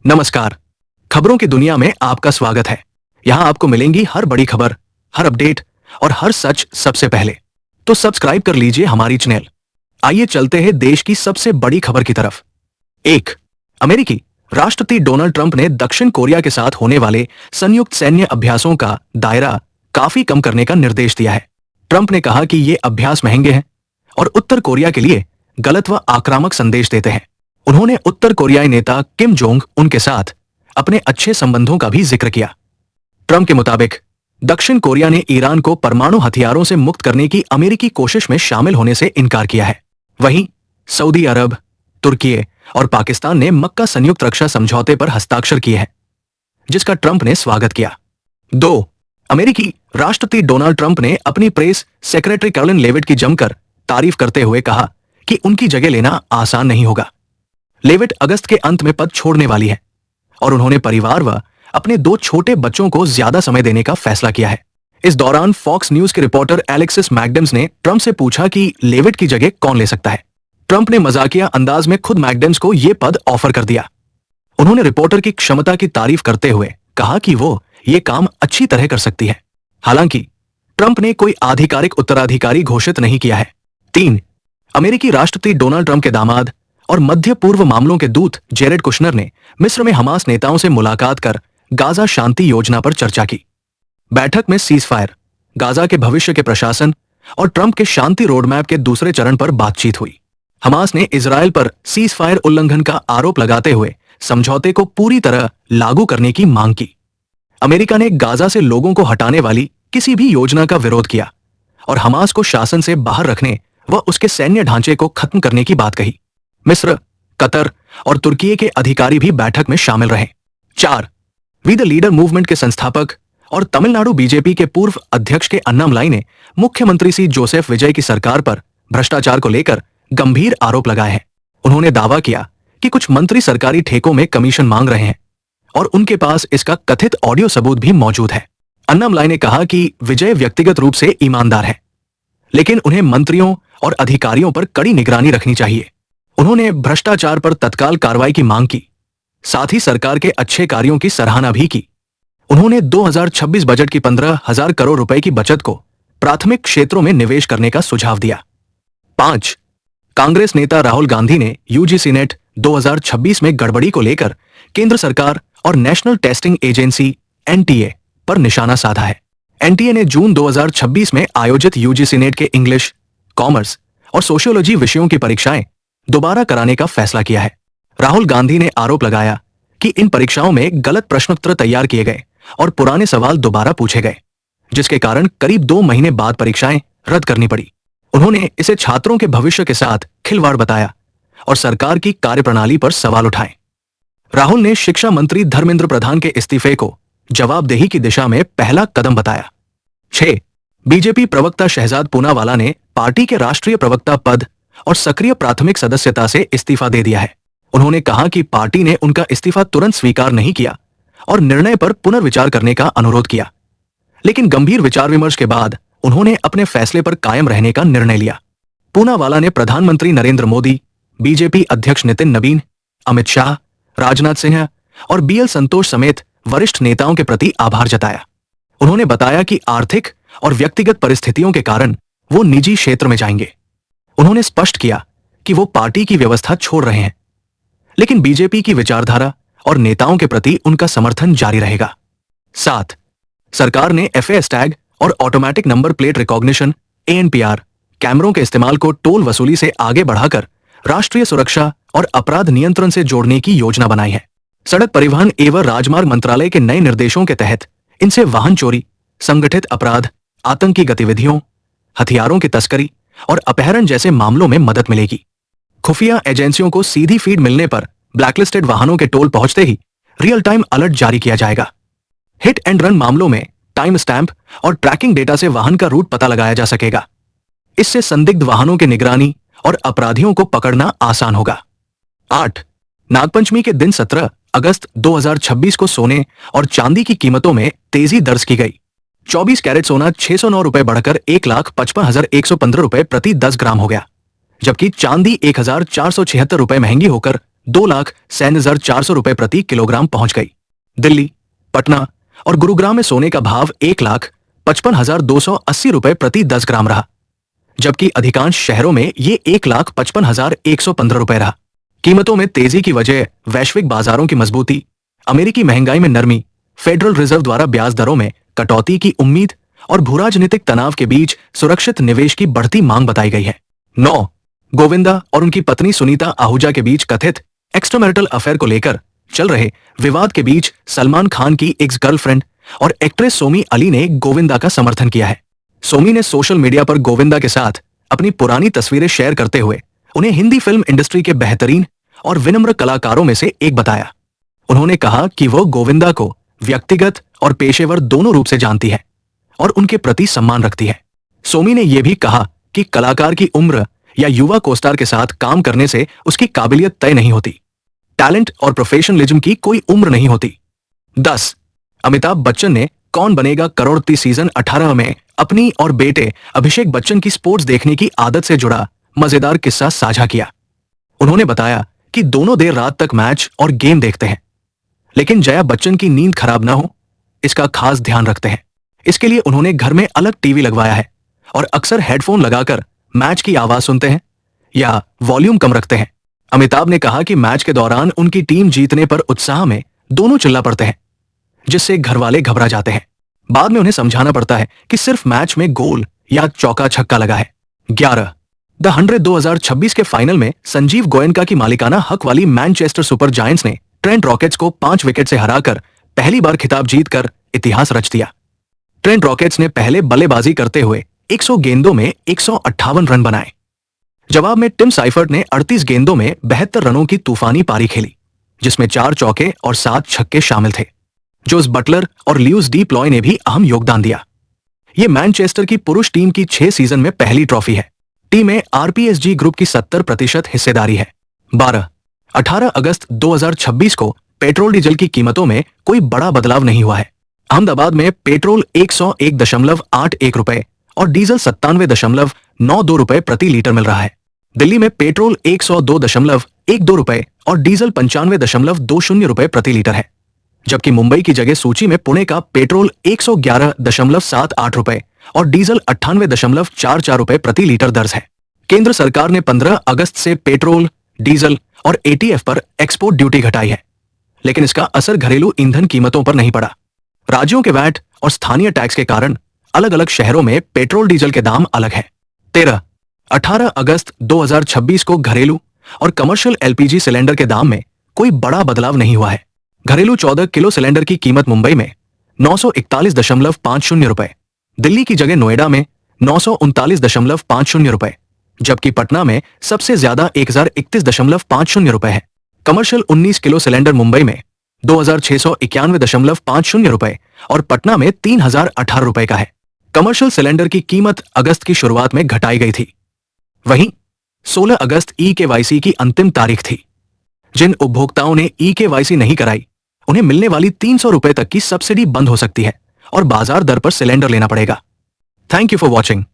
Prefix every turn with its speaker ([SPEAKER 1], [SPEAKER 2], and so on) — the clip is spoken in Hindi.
[SPEAKER 1] नमस्कार। खबरों की दुनिया में आपका स्वागत है। यहाँ आपको मिलेंगी हर बड़ी खबर, हर अपडेट और हर सच सबसे पहले। तो सब्सक्राइब कर लीजिए हमारी चैनल। आइए चलते हैं देश की सबसे बड़ी खबर की तरफ। 1। अमेरिकी राष्ट्रपति डोनाल्ड ट्रंप ने दक्षिण कोरिया के साथ होने वाले संयुक्त सैन्य अभ्यासों का दायरा काफी कम करने का निर्देश दिया है। ट्रंप ने कहा कि ये अभ्यास महंगे हैं और उत्तर कोरिया के लिए गलत व आक्रामक संदेश देते हैं। उन्होंने उत्तर कोरियाई नेता किम जोंग उन के साथ अपने अच्छे संबंधों का भी जिक्र किया। ट्रंप के मुताबिक दक्षिण कोरिया ने ईरान को परमाणु हथियारों से मुक्त करने की अमेरिकी कोशिश में शामिल होने से इनकार किया है। वहीं सऊदी अरब, तुर्की और पाकिस्तान ने मक्का संयुक्त रक्षा समझौते पर हस्ताक्षर किए हैं, जिसका ट्रंप ने स्वागत किया। 2। अमेरिकी राष्ट्रपति डोनाल्ड ट्रंप ने अपनी प्रेस सेक्रेटरी कैरोलिन लेविट की जमकर तारीफ करते हुए कहा कि उनकी जगह लेना आसान नहीं होगा। लेविट अगस्त के अंत में पद छोड़ने वाली है और उन्होंने परिवार व अपने 2 छोटे बच्चों को ज्यादा समय देने का फैसला किया है। इस दौरान फॉक्स न्यूज के रिपोर्टर एलेक्सिस मैकडेम्स ने ट्रंप से पूछा कि लेविट की जगह कौन ले सकता है। ट्रंप ने मजाकिया अंदाज में खुद मैकडेम्स को यह पद ऑफर कर दिया। उन्होंने रिपोर्टर की क्षमता की तारीफ करते हुए कहा कि वो ये काम अच्छी तरह कर सकती है। हालांकि ट्रंप ने कोई आधिकारिक उत्तराधिकारी घोषित नहीं किया है। 3। अमेरिकी राष्ट्रपति डोनाल्ड ट्रंप के दामाद और मध्य पूर्व मामलों के दूत जेरेड कुशनर ने मिस्र में हमास नेताओं से मुलाकात कर गाजा शांति योजना पर चर्चा की। बैठक में सीजफायर, गाजा के भविष्य के प्रशासन और ट्रंप के शांति रोडमैप के दूसरे चरण पर बातचीत हुई। हमास ने इजरायल पर सीजफायर उल्लंघन का आरोप लगाते हुए समझौते को पूरी तरह लागू करने की मांग की। अमेरिका ने गाजा से लोगों को हटाने वाली किसी भी योजना का विरोध किया और हमास को शासन से बाहर रखने व उसके सैन्य ढांचे को खत्म करने की बात कही। मिस्र, कतर और तुर्की के अधिकारी भी बैठक में शामिल रहे। 4। वी द लीडर मूवमेंट के संस्थापक और तमिलनाडु बीजेपी के पूर्व अध्यक्ष के अन्नामलाई ने मुख्यमंत्री सी जोसेफ विजय की सरकार पर भ्रष्टाचार को लेकर गंभीर आरोप लगाए हैं। उन्होंने दावा किया कि कुछ मंत्री सरकारी ठेकों में कमीशन मांग रहे हैं और उनके पास इसका कथित ऑडियो सबूत भी मौजूद है। अन्नामलाई ने कहा कि विजय व्यक्तिगत रूप से ईमानदार है, लेकिन उन्हें मंत्रियों और अधिकारियों पर कड़ी निगरानी रखनी चाहिए। उन्होंने भ्रष्टाचार पर तत्काल कार्रवाई की मांग की, साथ ही सरकार के अच्छे कार्यों की सराहना भी की। उन्होंने 2026 बजट की 15,000 करोड़ रुपए की बचत को प्राथमिक क्षेत्रों में निवेश करने का सुझाव दिया। 5। कांग्रेस नेता राहुल गांधी ने यूजीसी नेट 2026 में गड़बड़ी को लेकर केंद्र सरकार और नेशनल टेस्टिंग एजेंसी एनटीए पर निशाना साधा है। एनटीए ने जून 2026 में आयोजित यूजीसी नेट के इंग्लिश, कॉमर्स और सोशियोलॉजी विषयों की परीक्षाएं दोबारा कराने का फैसला किया है। राहुल गांधी ने आरोप लगाया कि इन परीक्षाओं में गलत प्रश्नोत्तर तैयार किए गए और पुराने सवाल दोबारा पूछे गए, जिसके कारण करीब 2 महीने बाद परीक्षाएं रद्द करनी पड़ी। उन्होंने इसे छात्रों के भविष्य के साथ खिलवाड़ बताया और सरकार की कार्यप्रणाली पर सवाल उठाए। राहुल ने शिक्षा मंत्री धर्मेंद्र प्रधान के इस्तीफे को जवाबदेही की दिशा में पहला कदम बताया। 6। बीजेपी प्रवक्ता शहजाद पूनावाला ने पार्टी के राष्ट्रीय प्रवक्ता पद और सक्रिय प्राथमिक सदस्यता से इस्तीफा दे दिया है। उन्होंने कहा कि पार्टी ने उनका इस्तीफा तुरंत स्वीकार नहीं किया और निर्णय पर पुनर्विचार करने का अनुरोध किया, लेकिन गंभीर विचार विमर्श के बाद उन्होंने अपने फैसले पर कायम रहने का निर्णय लिया। पूनावाला ने प्रधानमंत्री नरेंद्र मोदी, बीजेपी अध्यक्ष नितिन नवीन, अमित शाह, राजनाथ सिंह और बीएल संतोष समेत वरिष्ठ नेताओं के प्रति आभार जताया। उन्होंने बताया कि आर्थिक और व्यक्तिगत परिस्थितियों के कारण वो निजी क्षेत्र में जाएंगे। उन्होंने स्पष्ट किया कि वो पार्टी की व्यवस्था छोड़ रहे हैं, लेकिन बीजेपी की विचारधारा और नेताओं के प्रति उनका समर्थन जारी रहेगा। 7। सरकार ने एफएसटैग और automatic number plate recognition ANPR कैमरों के इस्तेमाल को टोल वसूली से आगे बढ़ाकर राष्ट्रीय सुरक्षा और अपराध नियंत्रण से जोड़ने की योजना बनाई है। सड़क परिवहन एवं राजमार्ग मंत्रालय के नए निर्देशों के तहत इनसे वाहन चोरी, संगठित अपराध, आतंकी गतिविधियों, हथियारों की तस्करी और अपहरण जैसे मामलों में मदद मिलेगी। खुफिया एजेंसियों को सीधी फीड मिलने पर ब्लैकलिस्टेड वाहनों के टोल पहुंचते ही रियल टाइम अलर्ट जारी किया जाएगा। हिट एंड रन मामलों में टाइम स्टैंप और ट्रैकिंग डेटा से वाहन का रूट पता लगाया जा सकेगा। इससे संदिग्ध वाहनों की निगरानी और अपराधियों को पकड़ना आसान होगा। 8। नागपंचमी के दिन 17 अगस्त 2026 को सोने और चांदी की कीमतों में तेजी दर्ज की गई। 24 कैरेट सोना 609 रुपए बढ़कर 1,55,115 रुपए प्रति 10 ग्राम हो गया, जबकि चांदी 1,476 रुपए महंगी होकर 2,97,400 प्रति किलोग्राम पहुंच गई। दिल्ली, पटना और गुरुग्राम में सोने का भाव 1,55,280 रुपए प्रति 10 ग्राम रहा, जबकि अधिकांश शहरों में ये 1,55,115 रुपए रहा। कीमतों में तेजी की वजह वैश्विक बाजारों की मजबूती, अमेरिकी महंगाई में नरमी, फेडरल रिजर्व द्वारा ब्याज दरों में कटौती की उम्मीद और भूराजनीतिक तनाव के बीच सुरक्षित निवेश की बढ़ती मांग बताई गई है। 9. गोविंदा और उनकी पत्नी सुनीता आहूजा के बीच कथित एक्स्ट्रामैरिटल अफेयर को लेकर चल रहे विवाद के बीच सलमान खान की एक्स गर्लफ्रेंड और एक्ट्रेस सोमी अली ने गोविंदा का समर्थन किया है। सोमी ने सोशल मीडिया पर गोविंदा के साथ अपनी पुरानी तस्वीरें शेयर करते हुए उन्हें हिंदी फिल्म इंडस्ट्री के बेहतरीन और विनम्र कलाकारों में से एक बताया। उन्होंने कहा कि वो गोविंदा को व्यक्तिगत और पेशेवर दोनों रूप से जानती है और उनके प्रति सम्मान रखती है। सोमी ने यह भी कहा कि कलाकार की उम्र या युवा कोस्टार के साथ काम करने से उसकी काबिलियत तय नहीं होती। टैलेंट और प्रोफेशनलिज्म की कोई उम्र नहीं होती। 10. अमिताभ बच्चन ने कौन बनेगा करोड़पति सीजन 18 में अपनी और बेटे अभिषेक बच्चन की स्पोर्ट्स देखने की आदत से जुड़ा मजेदार किस्सा साझा किया। उन्होंने बताया कि दोनों देर रात तक मैच और गेम देखते हैं, लेकिन जया बच्चन की नींद खराब ना हो इसका खास ध्यान रखते हैं। इसके लिए उन्होंने घर में अलग टीवी लगवाया है और अक्सर हेडफोन लगाकर मैच की आवाज सुनते हैं या वॉल्यूम कम रखते हैं। अमिताभ ने कहा कि मैच के दौरान उनकी टीम जीतने पर उत्साह में दोनों चिल्ला पड़ते हैं, जिससे घरवाले घबरा जाते हैं। बाद में उन्हें समझाना पड़ता है कि सिर्फ मैच में गोल या चौका छक्का लगा है। 11. द 100 2026 के फाइनल में संजीव गोयनका की मालिकाना हक वाली मैनचेस्टर सुपर जायंट्स ने ट्रेंट रॉकेट्स को 5 विकेट से हराकर पहली बार खिताब जीतकर इतिहास रच दिया। ट्रेंट रॉकेट्स ने पहले बल्लेबाजी करते हुए 100 गेंदों में 158 रन बनाए। जवाब में टिम साइफर्ट ने 38 गेंदों में 72 रनों की तूफानी पारी खेली, जिसमें 4 चौके और 7 छक्के शामिल थे। जोस बटलर और ल्यूस डी प्लॉय ने भी अहम योगदान दिया। ये मैनचेस्टर की पुरुष टीम की 6 सीजन में पहली ट्रॉफी है। टीम में आरपीएसजी ग्रुप की 70% हिस्सेदारी है। 12. 18 अगस्त 2026 को पेट्रोल डीजल की कीमतों में कोई बड़ा बदलाव नहीं हुआ है। अहमदाबाद में पेट्रोल 101.81 रुपए और डीजल 97.92 रुपए प्रति लीटर मिल रहा है। दिल्ली में पेट्रोल 102.12 रुपए और डीजल 95.20 रुपए प्रति लीटर है, जबकि मुंबई की जगह सूची में पुणे का पेट्रोल 111.78 रुपए और डीजल 98.44 रुपए प्रति लीटर दर्ज है। केंद्र सरकार ने 15 अगस्त से पेट्रोल, डीजल और एटीएफ पर एक्सपोर्ट ड्यूटी घटाई है, लेकिन इसका असर घरेलू ईंधन कीमतों पर नहीं पड़ा। राज्यों के वैट और स्थानीय टैक्स के कारण अलग अलग शहरों में पेट्रोल डीजल के दाम अलग हैं। 13. 18 अगस्त 2026 को घरेलू और कमर्शियल एलपीजी सिलेंडर के दाम में कोई बड़ा बदलाव नहीं हुआ है। घरेलू 14 किलो सिलेंडर की कीमत मुंबई में 941.50 रुपए, दिल्ली की जगह नोएडा में 939.50 रुपए, जबकि पटना में सबसे ज्यादा 1031.50 रुपए है। कमर्शियल 19 किलो सिलेंडर मुंबई में 2691.50 रुपए और पटना में 3018 रुपए का है। कमर्शियल सिलेंडर की कीमत अगस्त की शुरुआत में घटाई गई थी। वहीं 16 अगस्त ई-केवाईसी की अंतिम तारीख थी। जिन उपभोक्ताओं ने ई-केवाईसी नहीं कराई, उन्हें मिलने वाली 300 रुपए तक की सब्सिडी बंद हो सकती है और बाजार दर पर सिलेंडर लेना पड़ेगा। Thank you for watching.